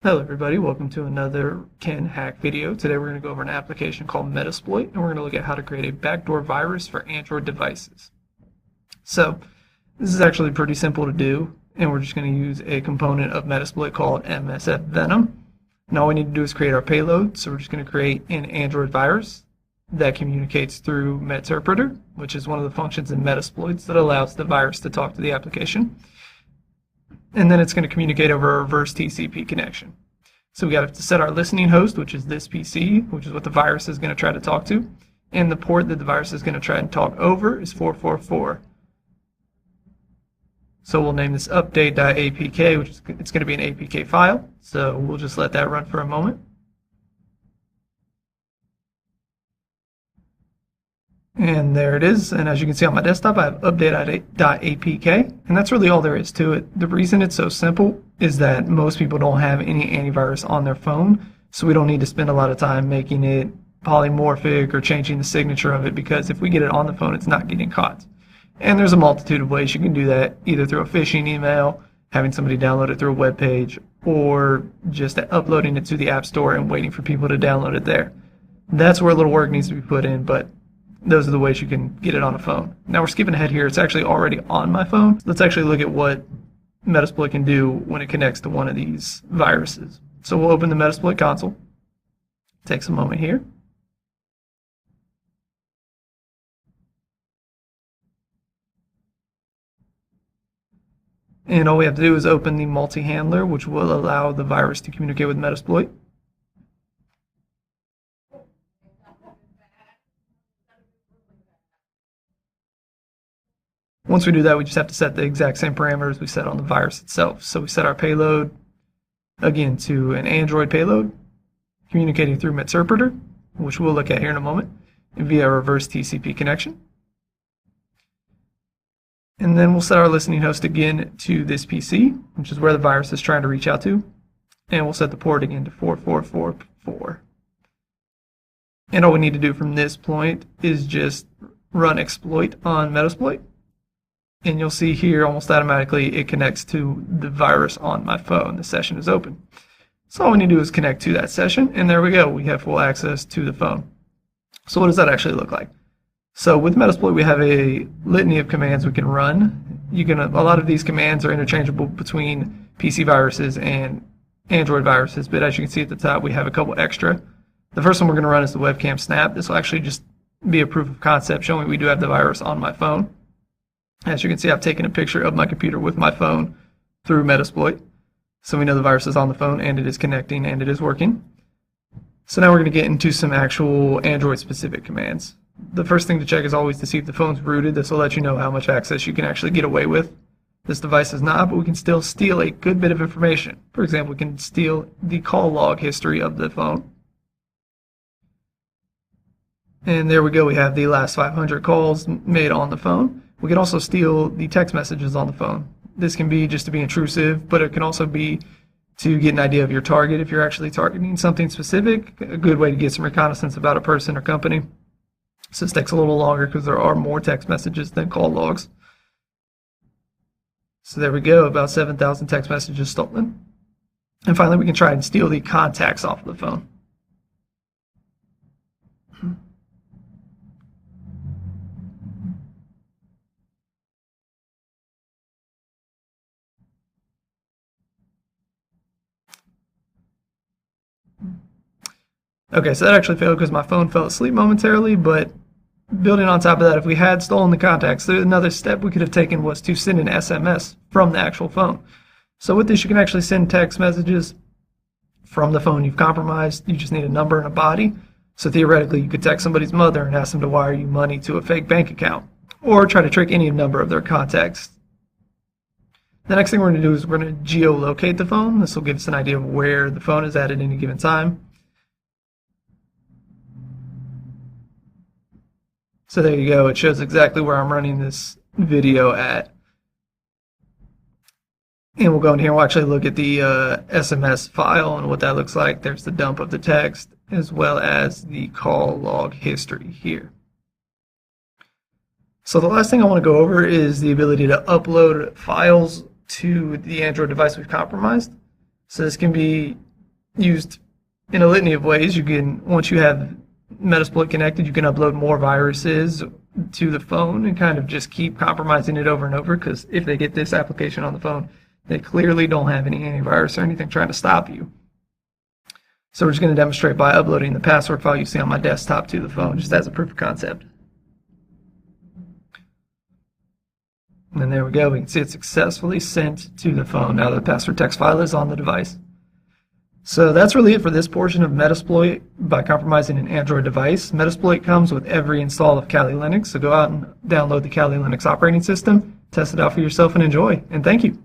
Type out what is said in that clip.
Hello everybody, welcome to another Ken hack video. Today we're going to go over an application called Metasploit and we're going to look at how to create a backdoor virus for Android devices. So this is actually pretty simple to do, and we're just going to use a component of Metasploit called MSF Venom. And all we need to do is create our payload. So we're just going to create an Android virus that communicates through Meterpreter, which is one of the functions in Metasploits that allows the virus to talk to the application. And then it's going to communicate over a reverse TCP connection. So we got to set our listening host, which is this PC, which is what the virus is going to try to talk to. And the port that the virus is going to try and talk over is 444. So we'll name this update.apk, which is it's going to be an APK file. So we'll just let that run for a moment. And there it is, and as you can see on my desktop, I have update.apk, and that's really all there is to it. The reason it's so simple is that most people don't have any antivirus on their phone, so we don't need to spend a lot of time making it polymorphic or changing the signature of it, because if we get it on the phone, it's not getting caught. And there's a multitude of ways you can do that, either through a phishing email, having somebody download it through a web page, or just uploading it to the App Store and waiting for people to download it there. That's where a little work needs to be put in, but those are the ways you can get it on a phone. Now we're skipping ahead here. It's actually already on my phone. Let's actually look at what Metasploit can do when it connects to one of these viruses. So we'll open the Metasploit console. Takes a moment here. And all we have to do is open the multi-handler, which will allow the virus to communicate with Metasploit. Once we do that, we just have to set the exact same parameters we set on the virus itself. So we set our payload, again, to an Android payload, communicating through Meterpreter, which we'll look at here in a moment, via a reverse TCP connection. And then we'll set our listening host again to this PC, which is where the virus is trying to reach out to. And we'll set the port again to 4444. And all we need to do from this point is just run exploit on Metasploit. And you'll see here almost automatically it connects to the virus on my phone. The session is open. So all we need to do is connect to that session, and there we go. We have full access to the phone. So what does that actually look like? So with Metasploit, we have a litany of commands we can run. A lot of these commands are interchangeable between PC viruses and Android viruses, but as you can see at the top, we have a couple extra. The first one we're going to run is the webcam snap. This will actually just be a proof of concept showing we do have the virus on my phone. As you can see, I've taken a picture of my computer with my phone through Metasploit. So we know the virus is on the phone and it is connecting and it is working. So now we're going to get into some actual Android specific commands. The first thing to check is always to see if the phone's rooted. This will let you know how much access you can actually get away with. This device is not, but we can still steal a good bit of information. For example, we can steal the call log history of the phone. And there we go, we have the last 500 calls made on the phone. We can also steal the text messages on the phone. This can be just to be intrusive, but it can also be to get an idea of your target if you're actually targeting something specific. A good way to get some reconnaissance about a person or company. So this takes a little longer because there are more text messages than call logs. So there we go, about 7,000 text messages stolen. And finally, we can try and steal the contacts off of the phone. Okay, so that actually failed because my phone fell asleep momentarily, but building on top of that, if we had stolen the contacts, another step we could have taken was to send an SMS from the actual phone. So with this, you can actually send text messages from the phone you've compromised. You just need a number and a body. So theoretically, you could text somebody's mother and ask them to wire you money to a fake bank account, or try to trick any number of their contacts. The next thing we're going to do is we're going to geolocate the phone. This will give us an idea of where the phone is at any given time. So there you go, it shows exactly where I'm running this video at. And we'll go in here and we'll actually look at the SMS file and what that looks like. There's the dump of the text as well as the call log history here. So the last thing I want to go over is the ability to upload files to the Android device we've compromised. So this can be used in a litany of ways. You can, once you have Metasploit connected, you can upload more viruses to the phone and kind of just keep compromising it over and over, because if they get this application on the phone, they clearly don't have any antivirus or anything trying to stop you. So we're just going to demonstrate by uploading the password file you see on my desktop to the phone, just as a proof of concept. And there we go. We can see it's successfully sent to the phone now that the password text file is on the device. So that's really it for this portion of Metasploit by compromising an Android device. Metasploit comes with every install of Kali Linux, so go out and download the Kali Linux operating system, test it out for yourself, and enjoy. And thank you.